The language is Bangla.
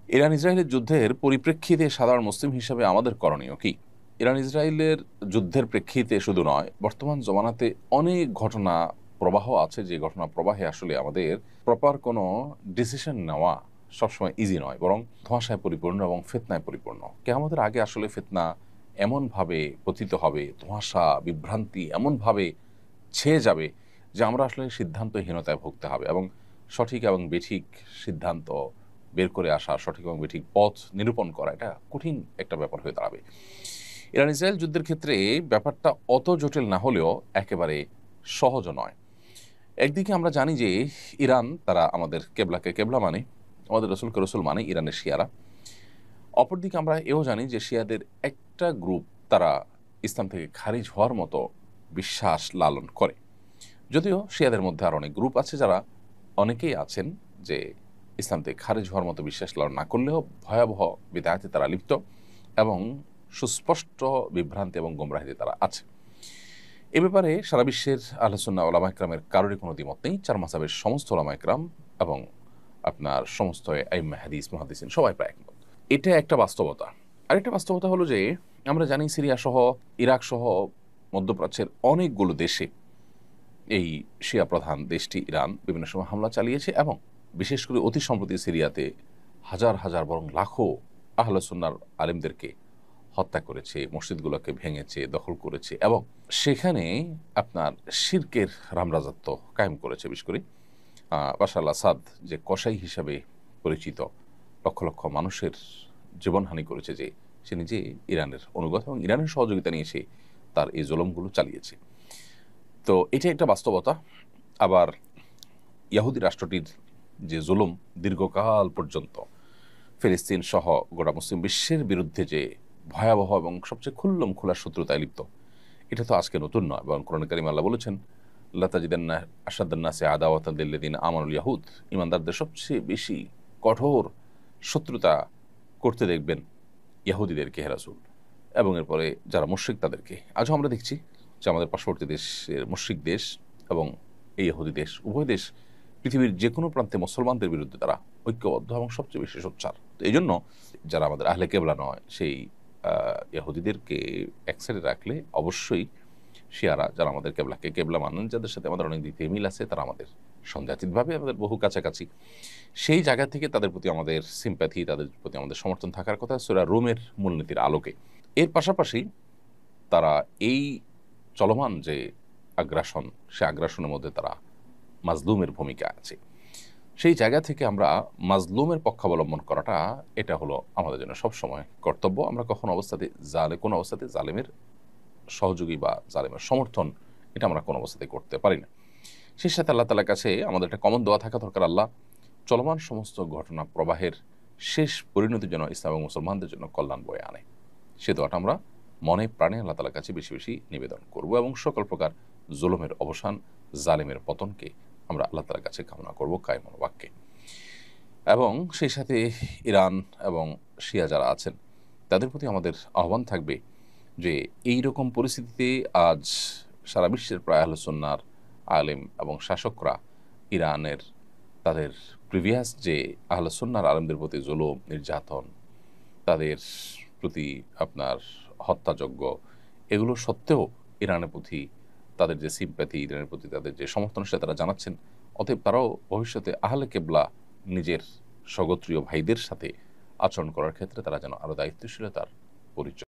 ইরান ইসরায়েলের যুদ্ধের পরিপ্রেক্ষিতে সাধারণ মুসলিম হিসাবে আমাদের করণীয় কি? ইরান ইসরায়েলের যুদ্ধের প্রেক্ষিতে শুধু নয়, বর্তমান জমানাতে অনেক ঘটনা প্রবাহ আছে, যে ঘটনা প্রবাহে আসলে আমাদের প্রপার কোনো ডিসিশন নেওয়া সবসময় ইজি নয়, বরং ধোঁয়াশায় পরিপূর্ণ এবং ফিতনায় পরিপূর্ণ। কিয়ামতের আগে আসলে ফিতনা এমনভাবে পতিত হবে, ধোঁয়াশা বিভ্রান্তি এমনভাবে ছেয়ে যাবে যে আমরা আসলে সিদ্ধান্তহীনতায় ভুগতে হবে, এবং সঠিক এবং বেঠিক সিদ্ধান্ত বের করে আসা, সঠিক এবং বেঠিক পথ নিরূপণ করা, এটা কঠিন একটা ব্যাপার হয়ে দাঁড়াবে। ইরান ইসরায়েল যুদ্ধের ক্ষেত্রে ব্যাপারটা অত জটিল না হলেও একেবারে সহজও নয়। একদিকে আমরা জানি যে ইরান তারা আমাদের কেবলাকে কেবলা মানে, আমাদের রসুলকে রসুল মানে ইরানের শিয়ারা। অপরদিকে আমরা এও জানি যে শিয়াদের একটা গ্রুপ তারা ইসলাম থেকে খারিজ হওয়ার মতো বিশ্বাস লালন করে। যদিও শিয়াদের মধ্যে আর অনেক গ্রুপ আছে যারা, অনেকেই আছেন যে ইসলাম থেকে খারিজ হওয়ার মতো বিশ্বাস লালন না করলেও ভয়াবহ বিদায়াতে তারা লিপ্ত এবং সুস্পষ্ট বিভ্রান্তি এবং গোমরাহিতে তারা আছে। এ ব্যাপারে সারা বিশ্বের আহলে সুন্নাহ ওলামা ইকরামের কারোরই কোনো দ্বিমত নেই। চার মাযহাবের সমস্ত ওলামা ইকরাম এবং আপনার সমস্ত আইম্মা হাদিস মুহাদ্দিসিন সবাই প্রায় একমত। এটা একটা বাস্তবতা। আরেকটা বাস্তবতা হলো যে আমরা জানি সিরিয়া সহ, ইরাক সহ মধ্যপ্রাচ্যের অনেকগুলো দেশে এই শিয়া প্রধান দেশটি ইরান বিভিন্ন সময় হামলা চালিয়েছে, এবং বিশেষ করে অতি সম্প্রতি সিরিয়াতে হাজার হাজার বরং লাখো আহলে সুন্নাহর আলেমদেরকে হত্যা করেছে, মসজিদগুলোকে ভেঙেছে, দখল করেছে, এবং সেখানে আপনার শিরকের রামরাজত্ব কায়েম করেছে। বিশেষ করে বাশার আল আসাদ যে কসাই হিসাবে পরিচিত, লক্ষ লক্ষ মানুষের জীবনহানি করেছে, যে সে নিজে ইরানের অনুগত এবং ইরানের সহযোগিতা নিয়ে সে তার এই জুলুমগুলো চালিয়েছে। তো এটা একটা বাস্তবতা। আবার ইহুদি রাষ্ট্রটির যে জুলুম দীর্ঘকাল পর্যন্ত ফিলিস্তিন সহ গোটা মুসলিম বিশ্বের বিরুদ্ধে যে ভয়াবহ এবং সবচেয়ে খুল্লম খোলা শত্রুতায় লিপ্ত, এটা তো আজকে নতুন নয়, বরং কোরআন কারীমে আল্লাহ বলেছেন, লা তাজিদান্না আশাদ্দান নাসি আদাওয়াতান লিল্লাযিনা আমানুল ইয়াহুদ, ঈমানদারদের সবচেয়ে বেশি কঠোর শত্রুতা করতে দেখবেন ইহুদিদেরকে, হে রাসূল, এবং এরপরে যারা মুশরিক তাদেরকে। আজও আমরা দেখছি যে আমাদের পার্শ্ববর্তী দেশের মুশরিক দেশ এবং এই ইহুদি দেশ, উভয় দেশ পৃথিবীর যে কোনো প্রান্তে মুসলমানদের বিরুদ্ধে তারা ঐক্যবদ্ধ এবং সবচেয়ে বেশি সোচ্চার। তো এই জন্য যারা আমাদের আহলে কেবলা নয়, সেই ইহুদিদেরকে এক সাইডে রাখলে অবশ্যই শিয়ারা, যারা আমাদের কেবলাকে কেবলা মানেন, যাদের সাথে আমাদের অনেক দিক থেকে মিল আছে, তারা আমাদের সংজাতীয়ভাবে আমাদের বহু কাছাকাছি, সেই জায়গা থেকে তাদের প্রতি আমাদের সিম্প্যাথি, তাদের প্রতি আমাদের সমর্থন থাকার কথা সূরা রুমের মূলনীতির আলোকে। এর পাশাপাশি তারা এই চলমান যে আগ্রাসন, সে আগ্রাসনের মধ্যে তারা মাজলুমের ভূমিকা আছে। সেই জায়গা থেকে আমরা মাজলুমের পক্ষাবলম্বন করাটা, এটা হলো আমাদের জন্য সবসময় কর্তব্য। আমরা কখনো অবস্থাতে কোনো অবস্থাতে জালেমের সহযোগী বা জালেমের সমর্থন, এটা আমরা কোনো অবস্থাতেই করতে পারি না। সেই সাথে আল্লাহ তাআলার কাছে আমাদের একটা কমন দোয়া থাকা দরকার, আল্লাহ চলমান সমস্ত ঘটনা প্রবাহের শেষ পরিণতির জন্য ইসলাম এবং মুসলমানদের জন্য কল্যাণ বয়ে আনে। সে দোয়াটা আমরা মনে প্রাণে আল্লাহ তাআলার কাছে বেশি বেশি নিবেদন করব, এবং সকল প্রকার জুলুমের অবসান, জালেমের পতনকে আমরা আল্লাহ তাআলার কাছে কামনা করব কায়মন বাক্যে। এবং সেই সাথে ইরান এবং শিয়া যারা আছেন, তাদের প্রতি আমাদের আহ্বান থাকবে যে এই রকম পরিস্থিতিতে আজ সারা বিশ্বের প্রায় আহলে সুন্নাহর আলেম এবং শাসকরা ইরানের তাদের প্রিভিয়াস যে আহলে সুন্নাহর আলেমদের প্রতি জুলুম, নির্যাতন, তাদের প্রতি আপনার হত্যাযজ্ঞ, এগুলো সত্ত্বেও ইরানের প্রতি তাদের যে সিম্প্যাথি, ইরানের প্রতি তাদের যে সমর্থন, সেটা তারা জানাচ্ছেন। অতএব তারাও ভবিষ্যতে আহলে কেবলা নিজের স্বগোত্রীয় ভাইদের সাথে আচরণ করার ক্ষেত্রে তারা যেন আরও দায়িত্বশীলতার পরিচয়